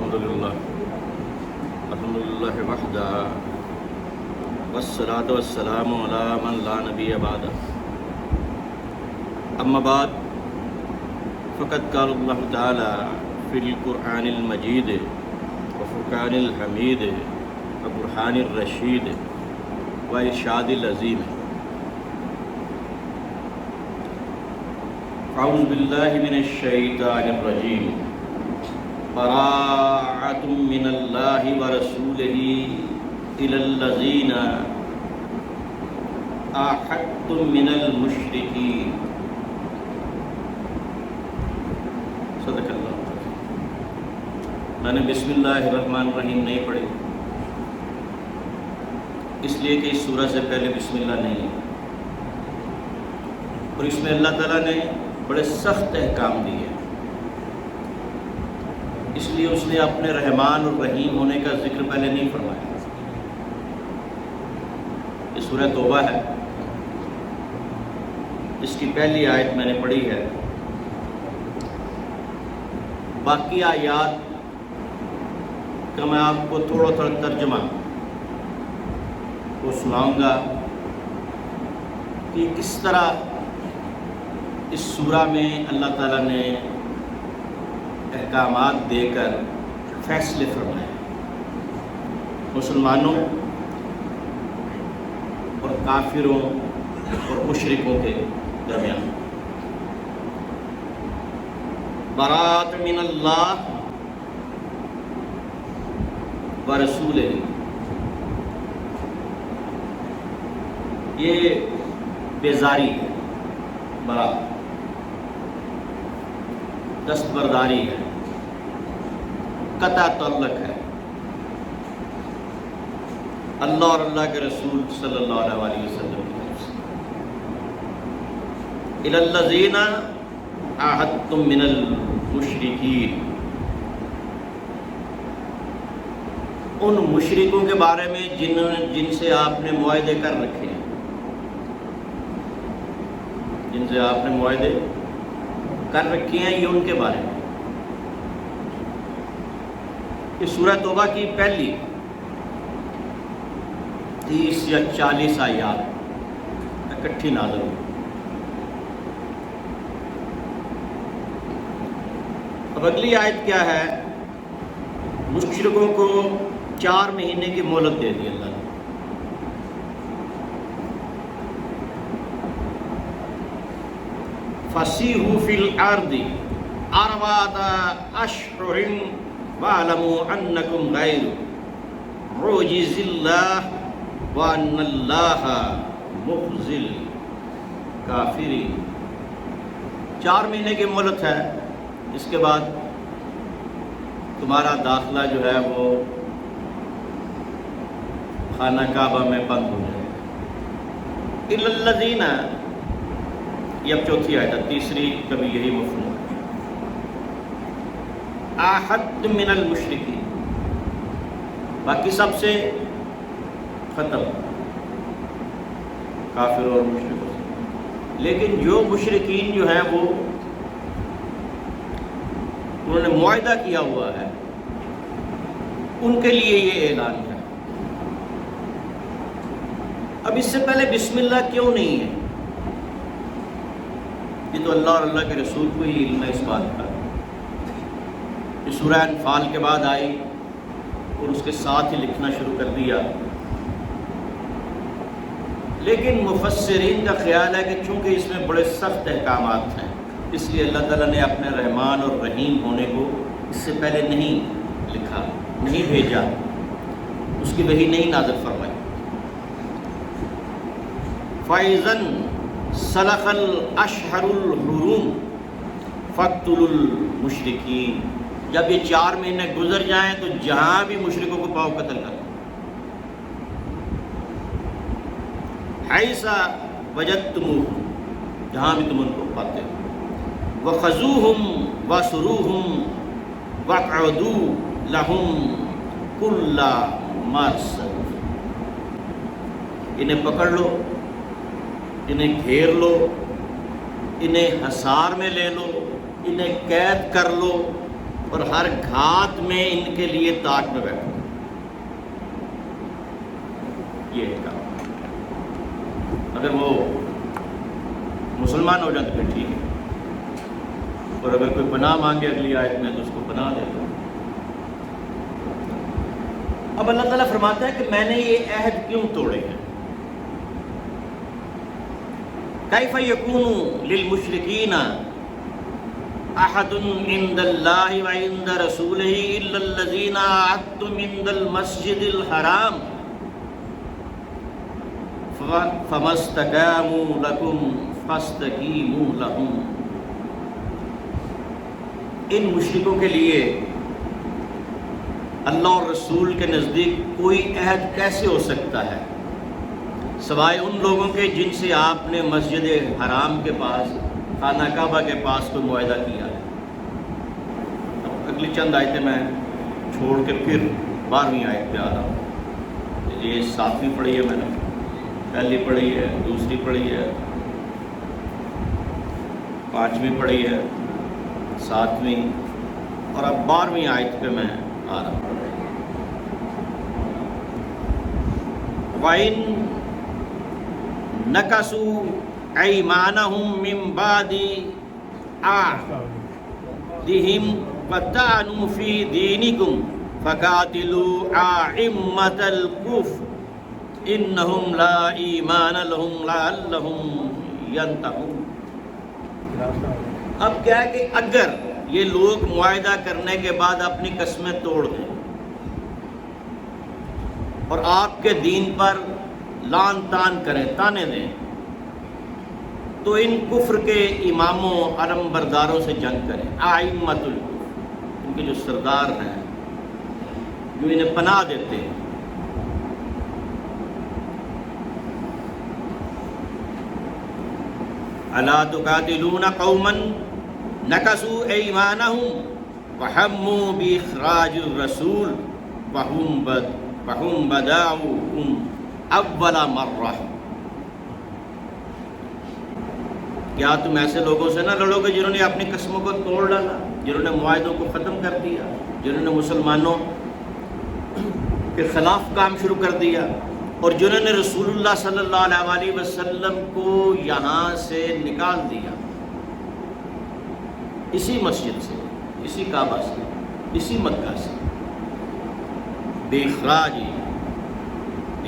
الحمدللہ وحدہ والصلاة والسلام علی من لا نبی بعد اما بعد فقد قال اللہ تعالی فی القرآن المجید وفرقان الحمید وبرہان الرشید وارشاد العظیم اعوذ باللہ من الشیطان الرجیم براءۃ من اللہ ورسولہ الی الذین عاہدتم من المشرکین صدق اللہ۔ میں نے بسم اللہ الرحمن الرحیم نہیں پڑھی، اس لیے کہ اس سورہ سے پہلے بسم اللہ نہیں ہے، اور اس میں اللہ تعالیٰ نے بڑے سخت احکام دیے، اس لیے اس نے اپنے رحمان اور رحیم ہونے کا ذکر پہلے نہیں فرمایا۔ یہ سورہ توبہ ہے، اس کی پہلی آیت میں نے پڑھی ہے، باقی آیات کا میں آپ کو تھوڑا تھوڑا ترجمہ کو سناؤں گا کہ کس طرح اس سورہ میں اللہ تعالیٰ نے احکامات دے کر فیصلے فرمائے مسلمانوں اور کافروں اور مشرکوں کے درمیان۔ براءۃ من اللہ ورسولہ، یہ بیزاری ہے، براء دستبرداری ہے، قطع تعلق ہے اللہ اور اللہ کے رسول صلی اللہ علیہ وسلم کی طرف سے۔ الی الذین عاہدتم من المشرکین، ان مشرکوں کے بارے میں جن سے آپ نے معاہدے کر رکھے ہیں، جن سے آپ نے معاہدے کر رکھے ہیں، یہ ان کے بارے میں۔ یہ سورہ توبہ کی پہلی 30 یا 40 آیات اکٹھی نازل ہوئی۔ اب اگلی آیت کیا ہے؟ مشرکوں کو 4 مہینے کی مہلت دے دی اللہ نے۔ فَسِیحُوا فِی الْأَرْضِ أَرْبَعَةَ أَشْهُرٍ وَاعْلَمُوا أَنَّکُمْ غَیْرُ مُعْجِزِ اللَّهِ وَأَنَّ اللَّهَ مُخْزِی الْکَافِرِینَ۔ 4 مہینے کی مہلت ہے، اس کے بعد تمہارا داخلہ جو ہے وہ خانہ کعبہ میں بند ہو جائے گا۔ الی الذین، یہ اب چوتھی آیت ہے، تیسری کبھی یہی مفہوم ہے۔ عاہدتم من المشرکین، باقی سب سے ختم، کافر اور مشرکوں سے، لیکن جو مشرکین جو ہیں وہ انہوں نے معاہدہ کیا ہوا ہے، ان کے لیے یہ اعلان ہے۔ اب اس سے پہلے بسم اللہ کیوں نہیں ہے؟ یہ تو اللہ اور اللہ کے رسول کو ہی علم ہے اس بات کا۔ یہ سورہ انفال کے بعد آئی اور اس کے ساتھ ہی لکھنا شروع کر دیا، لیکن مفسرین کا خیال ہے کہ چونکہ اس میں بڑے سخت احکامات ہیں، اس لیے اللہ تعالیٰ نے اپنے رحمان اور رحیم ہونے کو اس سے پہلے نہیں لکھا، نہیں بھیجا، اس کی وحی نہیں نازل فرمائی۔ فَإِذَا انسَلَخَ الْأَشْهُرُ الْحُرُمُ فَاقْتُلُوا الْمُشْرِكِينَ، جب یہ 4 مہینے گزر جائیں تو جہاں بھی مشرکوں کو پاؤ قتل کرو۔ حَيْثَ وَجَدتُّمُوهُمْ، جہاں بھی تم ان کو پاتے ہو۔ وَخَذُوهُمْ وَاسْرُوهُمْ وَاقْعُدُوا لَهُمْ كُلَّ مَرْصَدٍ، انہیں پکڑ لو، انہیں گھیر لو، انہیں حصار میں لے لو، انہیں قید کر لو، اور ہر گھات میں ان کے لیے تاک میں بیٹھو. یہ کام اگر وہ مسلمان ہو جائے تو پھر ٹھیک ہے، اور اگر کوئی پناہ مانگے اگلی آیت میں تو اس کو پناہ دے دو. اب اللہ تعالیٰ فرماتا ہے کہ میں نے یہ عہد کیوں توڑے ہیں. کیف یکون للمشرکین احد عند اللہ وعند رسولہ الا الذین عاہدتم عند المسجد الحرام فما استقاموا لکم فاستقیموا لہم. ان مشرکوں کے لیے اللہ اور رسول کے نزدیک کوئی عہد کیسے ہو سکتا ہے سوائے ان لوگوں کے جن سے آپ نے مسجد حرام کے پاس، خانہ کعبہ کے پاس کوئی معاہدہ کیا ہے. اب اگلی چند آیتیں میں چھوڑ کے پھر 12ویں آیت پہ آ رہا ہوں. یہ 7ویں پڑھی ہے میں نے، پہلی پڑھی ہے، دوسری پڑھی ہے، 5ویں پڑھی ہے، 7ویں، اور اب 12ویں آیت پہ میں آ رہا ہوں. وَإِن نَكَثُوا أَيْمَانَهُم مِّن بَعْدِ عَهْدِهِمْ وَطَعَنُوا فِي دِينِكُمْ فَقَاتِلُوا أَئِمَّةَ الْكُفْرِ إِنَّهُمْ لَا إِيمَانَ لَهُمْ لَعَلَّهُمْ يَنْتَهُونَ. اب کیا ہے کہ اگر یہ لوگ معاہدہ کرنے کے بعد اپنی قسمیں توڑ دیں اور آپ کے دین پر لان تان کریں، تانے دیں، تو ان کفر کے اماموں علم برداروں سے جنگ کریں. ائمۃ الکفر، ان کے جو سردار ہیں، جو انہیں پناہ دیتے ہیں. الا تقاتلون قوما نکثوا ایمانہم وہموا باخراج الرسول وہم بداؤکم اول مرہ. کیا تم ایسے لوگوں سے نہ لڑو گے جنہوں نے اپنی قسموں کو توڑ ڈالا، جنہوں نے معاہدوں کو ختم کر دیا، جنہوں نے مسلمانوں کے خلاف کام شروع کر دیا، اور جنہوں نے رسول اللہ صلی اللہ علیہ وسلم کو یہاں سے نکال دیا، اسی مسجد سے، اسی کعبہ سے، اسی مکہ سے، بے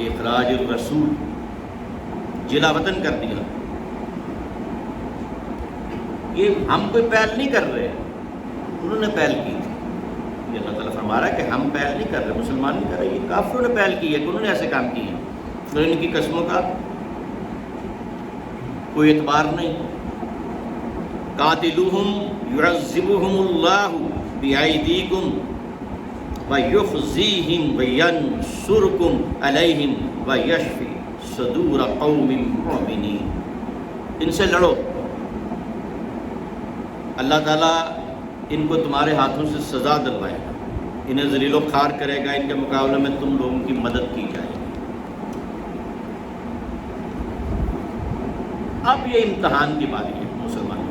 اخراج الرسول، جلا وطن کر دیا. یہ ہم کوئی پہل نہیں کر رہے، انہوں نے پہل کی تھی. یہ اللہ تعالیٰ فرما رہا ہے کہ ہم پہل نہیں کر رہے، مسلمان نہیں کر رہے، یہ کافروں نے پہل کی ہے کہ انہوں نے ایسے کام کیے ہیں، اور ان کی قسموں کا کوئی اعتبار نہیں. قاتلوہم یعذبہم اللہ بأیدیکم ویخزیہم وینصرکم علیہم ویشفی صدور قوم مؤمنین. ان سے لڑو، اللہ تعالیٰ ان کو تمہارے ہاتھوں سے سزا دلوائے گا، انہیں ذلیل و خوار کرے گا، ان کے مقابلے میں تم لوگوں کی مدد کی جائے گی. اب یہ امتحان کی باری ہے مسلمانوں.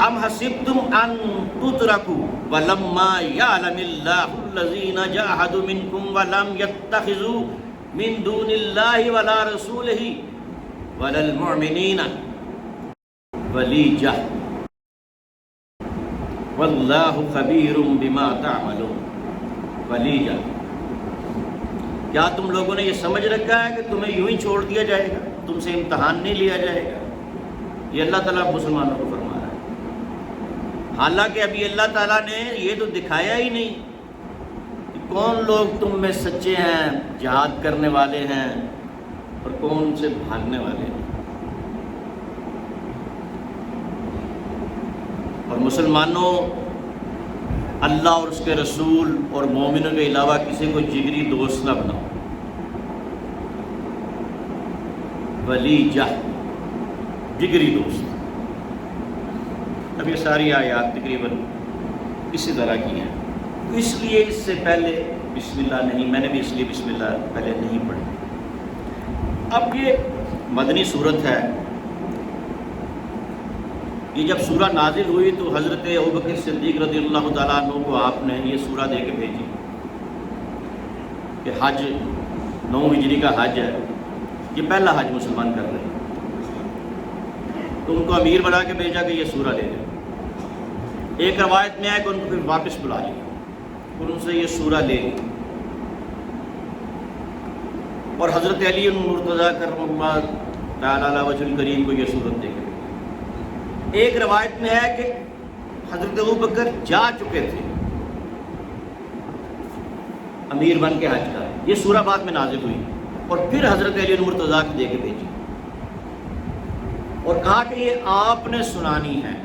ام حسبتم ان تترکوا ولما یعلم اللہ الذین جاہدوا منکم ولم یتخذوا من دون اللہ ولا رسولہ ولا المؤمنین ولیجہ واللہ خبیر بما تعملون. ولیجہ، کیا تم لوگوں نے یہ سمجھ رکھا ہے کہ تمہیں یوں ہی چھوڑ دیا جائے گا، تم سے امتحان نہیں لیا جائے گا؟ یہ اللہ تعالیٰ مسلمانوں کو فرما رہا ہے. حالانکہ ابھی اللہ تعالیٰ نے یہ تو دکھایا ہی نہیں کہ کون لوگ تم میں سچے ہیں، جہاد کرنے والے ہیں، اور کون سے بھاگنے والے ہیں. اور مسلمانوں، اللہ اور اس کے رسول اور مومنوں کے علاوہ کسی کو جگری دوست نہ بناؤ. ولیجہ، جگری دوست. اب یہ ساری آیات تقریباً اسی طرح کی ہیں. تو اس لیے اس سے پہلے بسم اللہ نہیں، میں نے بھی اس لیے بسم اللہ پہلے نہیں پڑھی. اب یہ مدنی صورت ہے، یہ جب سورہ نازل ہوئی تو حضرت ابوبکر صدیق رضی اللہ تعالیٰ عنہ کو آپ نے یہ سورہ دے کے بھیجی کہ حج 9 ہجری کا حج ہے، یہ پہلا حج مسلمان کر رہے ہیں، تو ان کو امیر بنا کے بھیجا کہ یہ سورہ لے لیں۔ ایک روایت میں ہے کہ ان کو پھر واپس بلا لیا اور ان سے یہ سورہ لے لی، اور حضرت علی مرتضیٰ کرم اللہ تعالیٰ علیہ وجہ الکریم کو یہ سورت دے کے بھیجی۔ ایک روایت میں ہے کہ حضرت ابوبکر جا چکے تھے امیر بن کے حج کا، یہ سورہ بعد میں نازل ہوئی، اور پھر حضرت علی مرتضیٰ کو دے کے بھیجی اور کہا کہ یہ آپ نے سنانی ہے،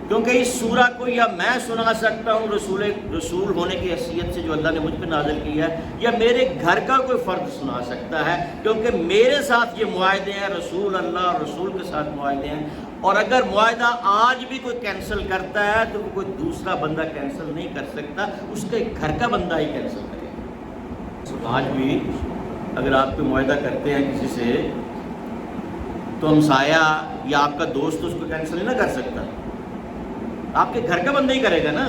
کیونکہ اس سورہ کو یا میں سنا سکتا ہوں رسول ہونے کی حیثیت سے جو اللہ نے مجھ پہ نازل کیا ہے، یا میرے گھر کا کوئی فرد سنا سکتا ہے، کیونکہ میرے ساتھ یہ معاہدے ہیں، رسول اللہ اور رسول کے ساتھ معاہدے ہیں، اور اگر معاہدہ آج بھی کوئی کینسل کرتا ہے تو کوئی دوسرا بندہ کینسل نہیں کر سکتا، اس کے گھر کا بندہ ہی کینسل کرے گا۔ آج بھی اگر آپ کوئی معاہدہ کرتے ہیں کسی سے تو ہمسایہ یا آپ کا دوست اس کو کینسل نہیں نہ کر سکتا، آپ کے گھر کا بندہ ہی کرے گا نا۔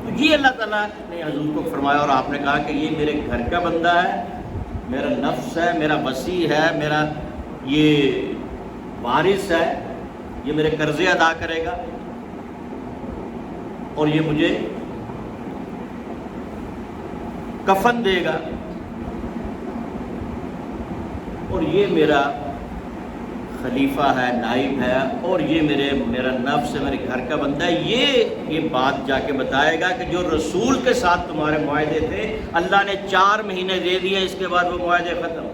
تو یہ اللہ تعالیٰ نے حضور کو فرمایا، اور آپ نے کہا کہ یہ میرے گھر کا بندہ ہے، میرا نفس ہے، میرا وصی ہے، میرا یہ وارث ہے، یہ میرے قرضے ادا کرے گا، اور یہ مجھے کفن دے گا، اور یہ میرا خلیفہ ہے، نائب ہے، اور یہ میرا نفس ہے، میرے گھر کا بندہ ہے۔ یہ بات جا کے بتائے گا کہ جو رسول کے ساتھ تمہارے معاہدے تھے اللہ نے 4 مہینے دے دیے، اس کے بعد وہ معاہدے ختم،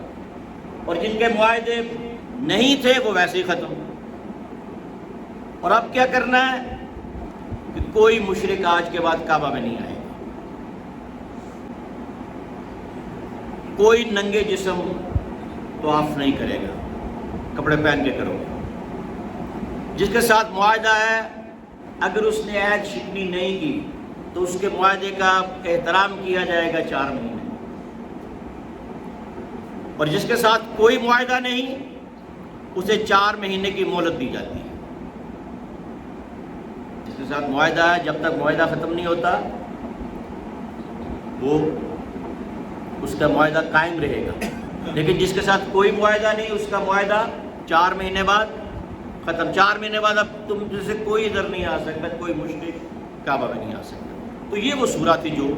اور جن کے معاہدے نہیں تھے وہ ویسے ہی ختم۔ اور اب کیا کرنا ہے کہ کوئی مشرک آج کے بعد کعبہ میں نہیں آئے گا، کوئی ننگے جسم طواف نہیں کرے گا، کپڑے پہن کے کرو گے۔ جس کے ساتھ معاہدہ ہے اگر اس نے عید شکنی نہیں کی تو اس کے معاہدے کا احترام کیا جائے گا 4 مہینے، اور جس کے ساتھ کوئی معاہدہ نہیں اسے 4 مہینے کی مہلت دی جاتی ہے۔ جس کے ساتھ معاہدہ ہے جب تک معاہدہ ختم نہیں ہوتا وہ اس کا معاہدہ قائم رہے گا، لیکن جس کے ساتھ کوئی معاہدہ نہیں اس کا معاہدہ 4 مہینے بعد ختم۔ 4 مہینے بعد اب تم جیسے کوئی ادھر نہیں آ سکتا، کوئی مشرک کعبہ میں نہیں آ سکتا۔ تو یہ وہ سورہ تھی جو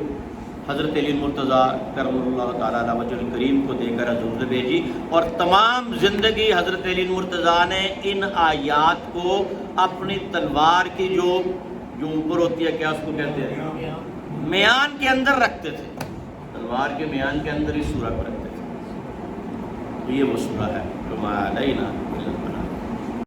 حضرت علی مرتضیٰ کرم اللہ تعالیٰ علیہ وجہ الکریم کو دے کر حضور نے بھیجی، اور تمام زندگی حضرت علی مرتضیٰ نے ان آیات کو اپنی تلوار کی جو اوپر ہوتی ہے، کیا اس کو کہتے ہیں، میان کے اندر رکھتے تھے، تلوار کے میان کے اندر اس سورہ کو رکھتے تھے۔ تو یہ وہ سورہ ہے جو ما علینا